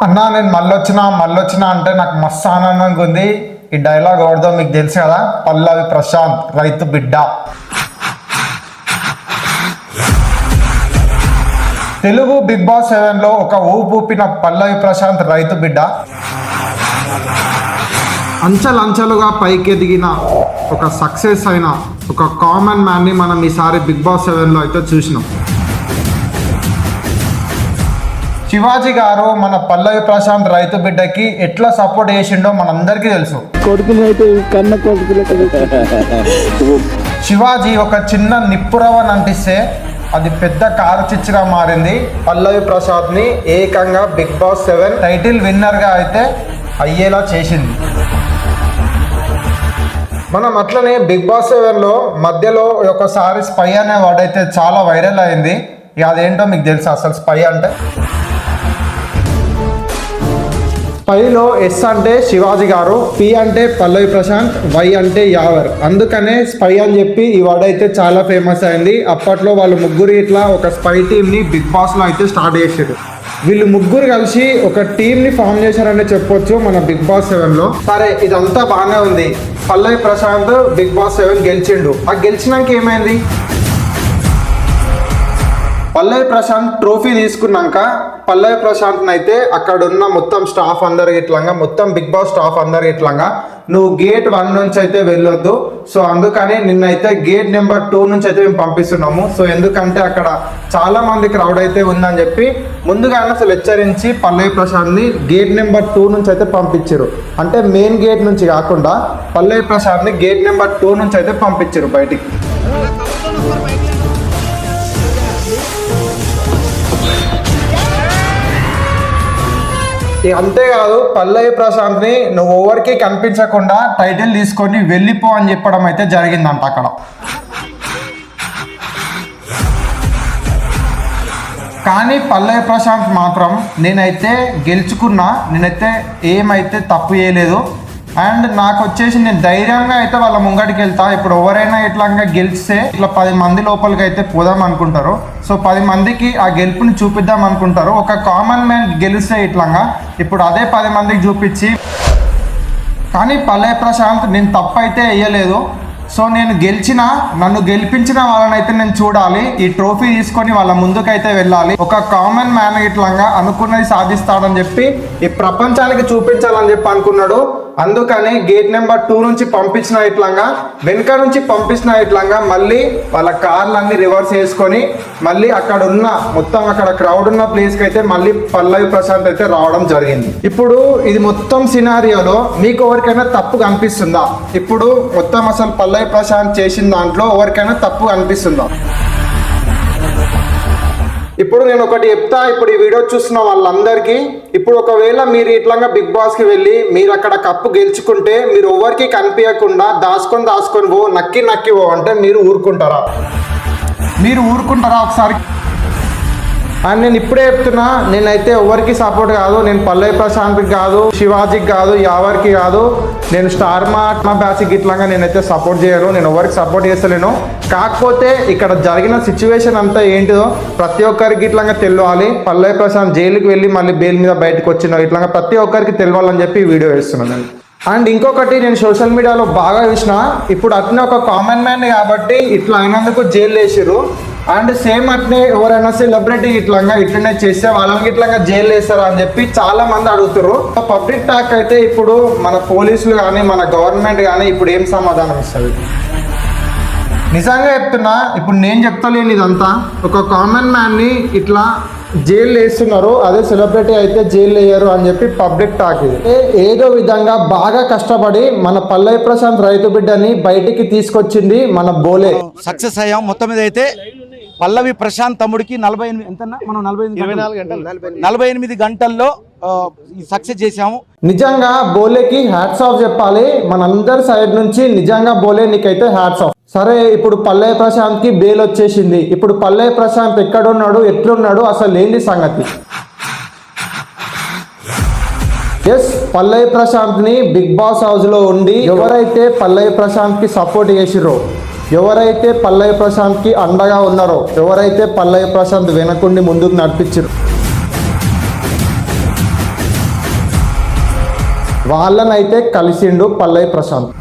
అన్నా నేను మళ్ళొచ్చినా అంటే నాకు మస్తు ఆనందంగా ఉంది. ఈ డైలాగ్ ఎవరిదో మీకు తెలుసు కదా, పల్లవి ప్రశాంత్ రైతు బిడ్డ. తెలుగు బిగ్ బాస్ 7లో ఒక ఊపిన పల్లవి ప్రశాంత్ రైతు బిడ్డ. అంచెలంచెలుగా పైకెదిగిన ఒక సక్సెస్ అయిన ఒక కామన్ మ్యాన్ని మనం ఈసారి బిగ్ బాస్ 7లో అయితే చూసినాం. శివాజీ గారు మన పల్లవి ప్రశాంత్ రైతు బిడ్డకి ఎట్లా సపోర్ట్ చేసిండో మనందరికీ తెలుసు. శివాజీ ఒక చిన్న నిప్పురవని అంటిస్తే అది పెద్ద కారు చిచ్చుగా మారింది. పల్లవి ప్రశాంత్ని ఏకంగా బిగ్ బాస్ 7 టైటిల్ విన్నర్గా అయితే అయ్యేలా చేసింది. మనం అట్లనే బిగ్ బాస్ 7లో మధ్యలో ఒకసారి స్పై అనే వర్డ్ అయితే చాలా వైరల్ అయింది. అదేంటో మీకు తెలుసు అసలు స్పై అంటే? స్పైలో ఎస్ అంటే శివాజీ గారు, పి అంటే పల్లవి ప్రశాంత్, వై అంటే యావర్. అందుకనే స్పై అని చెప్పి ఈ వర్డ్ అయితే చాలా ఫేమస్ అయింది. అప్పట్లో వాళ్ళు ముగ్గురు ఇట్లా ఒక స్పై టీమ్ని బిగ్ బాస్లో అయితే స్టార్ట్ చేసారు. వీళ్ళు ముగ్గురు కలిసి ఒక టీంని ఫామ్ చేశారని చెప్పొచ్చు మన బిగ్ బాస్ 7లో. సరే, ఇదంతా బాగానే ఉంది. పల్లవి ప్రశాంత్ బిగ్ బాస్ 7 గెలిచిండు. ఆ గెలిచినాక ఏమైంది? పల్లవి ప్రశాంత్ ట్రోఫీ తీసుకున్నాక పల్లవి ప్రశాంత్ అయితే అక్కడ ఉన్న మొత్తం స్టాఫ్ అందరు ఇట్లంగా, మొత్తం బిగ్ బాస్ స్టాఫ్ అందరు ఇట్లంగా, నువ్వు గేట్ 1 నుంచి అయితే వెళ్ళొద్దు, సో అందుకని నిన్నైతే గేట్ నెంబర్ 2 నుంచి అయితే మేము పంపిస్తున్నాము. సో ఎందుకంటే అక్కడ చాలా మంది క్రౌడ్ అయితే ఉందని చెప్పి ముందుగానే అసలు హెచ్చరించి పల్లవి ప్రశాంత్ని గేట్ నెంబర్ 2 నుంచి అయితే పంపించారు. అంటే మెయిన్ గేట్ నుంచి కాకుండా పల్లవి ప్రశాంత్ని గేట్ నెంబర్ 2 నుంచి అయితే పంపించారు బయటికి. అంతేకాదు, పల్లవి ప్రశాంత్ని నువ్వు ఎవరికి కనిపించకుండా టైటిల్ తీసుకొని వెళ్ళిపో అని చెప్పడం అయితే జరిగిందంట అక్కడ. కానీ పల్లవి ప్రశాంత్ మాత్రం నేనైతే గెలుచుకున్నా, నేనైతే ఏమైతే తప్పు చేయలేదు, అండ్ నాకు వచ్చేసి నేను ధైర్యంగా అయితే వాళ్ళ ముంగడికి వెళ్తా. ఇప్పుడు ఎవరైనా ఇట్లాగా గెలిస్తే ఇట్లా 10 మంది లోపలికి అయితే పోదాం అనుకుంటారు. సో 10 మందికి ఆ గెలుపుని చూపిద్దాం అనుకుంటారు. ఒక కామన్ మ్యాన్ గెలిస్తే ఇట్లాగా ఇప్పుడు అదే 10 మందికి చూపించి, కానీ పల్లవి ప్రశాంత్ నేను తప్పు అయితే వేయలేదు. సో నేను నన్ను గెలిపించిన వాళ్ళని అయితే నేను చూడాలి, ఈ ట్రోఫీ తీసుకొని వాళ్ళ ముందుకైతే వెళ్ళాలి. ఒక కామన్ మ్యాన్ ఇట్లాగా అనుకున్నది సాధిస్తాడని చెప్పి ఈ ప్రపంచానికి చూపించాలని చెప్పి అనుకున్నాడు. అందుకని గేట్ నెంబర్ 2 నుంచి పంపించిన ఇట్లాగా, వెనుక నుంచి పంపించిన ఇట్లాగా మళ్ళీ వాళ్ళ కార్లన్నీ రివర్స్ చేసుకొని మళ్ళీ అక్కడ ఉన్న మొత్తం అక్కడ క్రౌడ్ ఉన్న ప్లేస్కి అయితే మళ్ళీ పల్లవి ప్రశాంత్ అయితే రావడం జరిగింది. ఇప్పుడు ఇది మొత్తం సినారియోలో మీకు ఎవరికైనా తప్పు కనిపిస్తుందా? ఇప్పుడు మొత్తం అసలు పల్లవి ప్రశాంత్ చేసిన దాంట్లో ఎవరికైనా తప్పు కనిపిస్తుందా? ఇప్పుడు నేను ఒకటి చెప్తా. ఇప్పుడు ఈ వీడియో చూస్తున్న వాళ్ళందరికీ, ఇప్పుడు ఒకవేళ మీరు ఇట్లాగా బిగ్ బాస్కి వెళ్ళి మీరు అక్కడ కప్పు గెలుచుకుంటే మీరు ఎవరికి కనిపించకుండా దాచుకొని పో, నక్కి పో అంటే మీరు ఊరుకుంటారా? ఒకసారి. అండ్ నేను ఇప్పుడే చెప్తున్నా, నేనైతే ఎవరికి సపోర్ట్ కాదు. నేను పల్లవి ప్రశాంత్కి కాదు, శివాజీకి కాదు, ఎవరికి కాదు. నేను స్టార్ మా బ్యాచ్కి ఇట్లాగా నేనైతే సపోర్ట్ చేయను, నేను ఎవరికి సపోర్ట్ చేస్తలేను. కాకపోతే ఇక్కడ జరిగిన సిచ్యువేషన్ అంతా ఏంటిదో ప్రతి ఒక్కరికి ఇట్లాగా తెలియాలి. పల్లవి ప్రశాంత్ జైలుకి వెళ్ళి మళ్ళీ బెయిల్ మీద బయటకు వచ్చిన ఇట్లాగా ప్రతి ఒక్కరికి తెలియాలని చెప్పి వీడియో వేస్తున్నాను. అండ్ ఇంకొకటి నేను సోషల్ మీడియాలో బాగా చూసిన, ఇప్పుడు అట్నే ఒక కామన్ మ్యాన్ కాబట్టి ఇట్లా అయినందుకు జైలు వేసారు. అండ్ సేమ్ అట్నే ఎవరైనా సెలబ్రిటీ ఇట్లనే చేస్తే వాళ్ళకి ఇట్లాగా జైలు వేస్తారా అని చెప్పి చాలా మంది అడుగుతారు. పబ్లిక్ టాక్ అయితే ఇప్పుడు మన పోలీసులు కానీ మన గవర్నమెంట్ కానీ ఇప్పుడు ఏం సమాధానం ఇస్తుంది? నిజంగా చెప్తున్నా, ఇప్పుడు నేను చెప్తలేను ఇదంతా. ఒక కామన్ మ్యాన్ని ఇట్లా జైలు వేస్తున్నారు, అదే సెలబ్రిటీ అయితే జైలు వేయరు అని చెప్పి పబ్లిక్ టాక్. ఇది ఏదో విధంగా బాగా కష్టపడి మన పల్లవి ప్రశాంత్ రైతు బిడ్డని బయటికి తీసుకొచ్చింది మన బోలే. సక్సెస్ అయ్యాం. మొత్తం మీద అయితే పల్లవి ప్రశాంత్ తమ్ముడికి 48 గంటల్లో సక్సెస్ చేసాము. నిజంగా బోలేకి హ్యాట్స్ ఆఫ్ చెప్పాలి మనందరి సైడ్ నుంచి. నిజంగా బోలే నీకైతే హ్యాట్స్ ఆఫ్. సరే, ఇప్పుడు పల్లవి ప్రశాంత్కి బెయిల్ వచ్చేసింది. ఇప్పుడు పల్లవి ప్రశాంత్ ఎక్కడున్నాడు, ఎట్లున్నాడు, అసలు ఏంది సంగతి? ఎస్, పల్లవి ప్రశాంత్ని బిగ్ బాస్ హౌస్లో ఉండి ఎవరైతే పల్లవి ప్రశాంత్కి సపోర్ట్ చేసిరో, ఎవరైతే పల్లవి ప్రశాంత్కి అండగా ఉన్నారో, ఎవరైతే పల్లవి ప్రశాంత్ వెనకుండి ముందుకు నడిపించారు, వాళ్ళనైతే కలిసిండు పల్లవి ప్రశాంత్.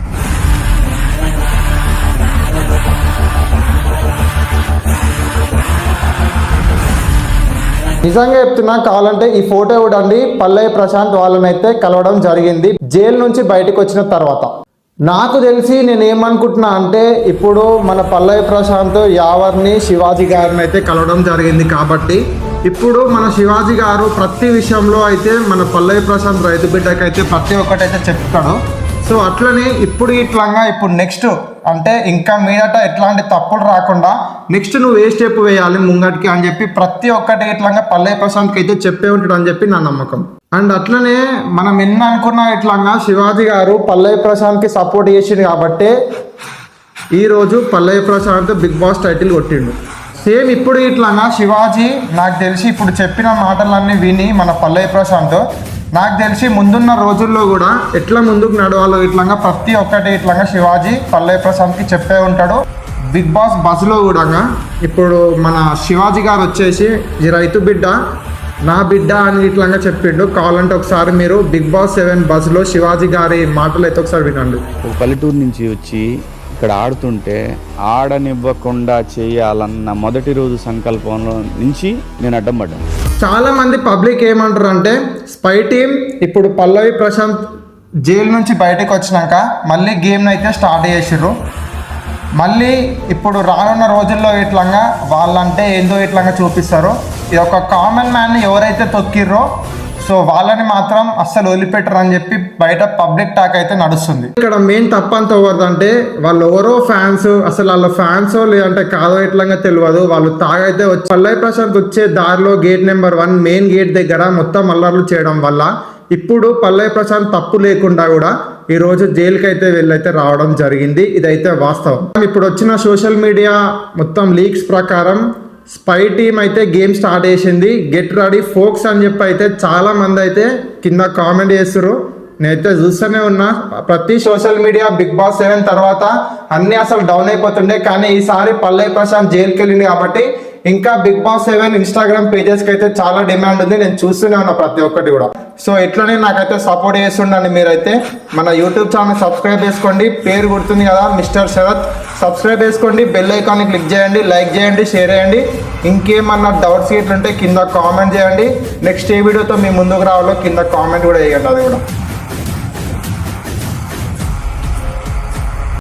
నిజంగా చెప్తున్నా, కావాలంటే ఈ ఫోటో చూడండి. పల్లవి ప్రశాంత్ వాళ్ళనైతే కలవడం జరిగింది జైలు నుంచి బయటకు వచ్చిన తర్వాత. నాకు తెలిసి నేను ఏమనుకుంటున్నా అంటే, ఇప్పుడు మన పల్లవి ప్రశాంత్ యావర్ని శివాజీ గారిని అయితే కలవడం జరిగింది కాబట్టి ఇప్పుడు మన శివాజీ గారు ప్రతి విషయంలో అయితే మన పల్లవి ప్రశాంత్ రైతు బిడ్డకైతే ప్రతి ఒక్కటైతే చెప్తాడు. సో అట్లనే ఇప్పుడు ఇప్పుడు నెక్స్ట్ అంటే ఇంకా మీదట ఎట్లాంటి తప్పులు రాకుండా నెక్స్ట్ నువ్వు ఏ స్టెప్ వేయాలి ముంగటికి అని చెప్పి ప్రతి ఒక్కటి పల్లవి ప్రశాంత్కి అయితే చెప్పే ఉంటాడు అని చెప్పి నా నమ్మకం. అండ్ అట్లనే మనం ఎన్ని అనుకున్నా శివాజీ గారు పల్లవి ప్రశాంత్కి సపోర్ట్ చేసిండు కాబట్టి ఈరోజు పల్లవి ప్రశాంత్ బిగ్ బాస్ టైటిల్ కొట్టిండు. సేమ్ ఇప్పుడు శివాజీ నాకు తెలిసి ఇప్పుడు చెప్పిన మాటలన్నీ విని మన పల్లవి ప్రశాంత్ నాకు తెలిసి ముందున్న రోజుల్లో కూడా ఎట్లా ముందుకు నడవాలో ప్రతి ఒక్కటి శివాజీ పల్లవి ప్రశాంత్కి చెప్పే ఉంటాడు. బిగ్ బాస్ బస్లో కూడా ఇప్పుడు మన శివాజీ గారు వచ్చేసి ఈ రైతు బిడ్డ నా బిడ్డ అని చెప్పిండు. కావాలంటే ఒకసారి మీరు బిగ్ బాస్ 7 బస్లో శివాజీ గారి మాటలు అయితే ఒకసారి వినండి. ఒక పల్లెటూరు నుంచి వచ్చి ఇక్కడ ఆడుతుంటే ఆడనివ్వకుండా చేయాలన్న మొదటి రోజు సంకల్పంలో నుంచి నేను అడ్డం పడ్డాను. చాలా మంది పబ్లిక్ ఏమంటారు అంటే, స్పై టీమ్ ఇప్పుడు పల్లవి ప్రశాంత్ జైలు నుంచి బయటకు వచ్చినాక మళ్ళీ గేమ్ని అయితే స్టార్ట్ చేసిర్రు. మళ్ళీ ఇప్పుడు రానున్న రోజుల్లో వాళ్ళంటే ఏందో చూపిస్తారు. ఇది ఒక కామన్ మ్యాన్ని ఎవరైతే తొక్కిర్రో సో వాళ్ళని మాత్రం అస్సలు వదిలిపెట్టరు అని చెప్పి బయట పబ్లిక్ టాక్ అయితే నడుస్తుంది. ఇక్కడ మెయిన్ తప్పంత ఎవరిదంటే వాళ్ళు ఎవరో ఫ్యాన్స్, అసలు వాళ్ళ ఫ్యాన్స్ లేదంటే కాదో తెలియదు. వాళ్ళు తాగైతే వచ్చి పల్లవి ప్రశాంత్ వచ్చే దారిలో గేట్ నెంబర్ 1 మెయిన్ గేట్ దగ్గర మొత్తం అల్లర్లు చేయడం వల్ల ఇప్పుడు పల్లవి ప్రశాంత్ తప్పు లేకుండా కూడా ఈరోజు జైలుకి అయితే వెళ్ళైతే రావడం జరిగింది. ఇదైతే వాస్తవం. ఇప్పుడు వచ్చిన సోషల్ మీడియా మొత్తం లీక్స్ ప్రకారం స్పై టీమ్ అయితే గేమ్ స్టార్ట్ చేసింది. గెట్ రెడీ ఫోక్స్ అని చెప్పి అయితే చాలా మంది అయితే కింద కామెంట్ చేస్తారు. నేనైతే చూస్తూనే ఉన్నా. ప్రతి సోషల్ మీడియా బిగ్ బాస్ 7 తర్వాత అన్ని అసలు డౌన్ అయిపోతుండే, కానీ ఈసారి పల్లవి ప్రశాంత్ జైలుకి వెళ్ళింది కాబట్టి ఇంకా బిగ్ బాస్ 7 ఇన్స్టాగ్రామ్ పేజెస్కి అయితే చాలా డిమాండ్ ఉంది. నేను చూస్తూనే ఉన్నా ప్రతి ఒక్కటి కూడా. సో ఇట్లనే నాకైతే సపోర్ట్ చేస్తుండండి. మీరైతే మన యూట్యూబ్ ఛానల్ సబ్స్క్రైబ్ చేసుకోండి. పేరు గుర్తుంది కదా, మిస్టర్ శరత్. సబ్స్క్రైబ్ చేసుకోండి, బెల్ ఐకాన్ని క్లిక్ చేయండి, లైక్ చేయండి, షేర్ చేయండి. ఇంకేమన్నా డౌట్స్ ఇట్లుంటే కింద కామెంట్ చేయండి. నెక్స్ట్ ఏ వీడియోతో మీ ముందుకు రావాలో కింద కామెంట్ కూడా చేయండి. అది కూడా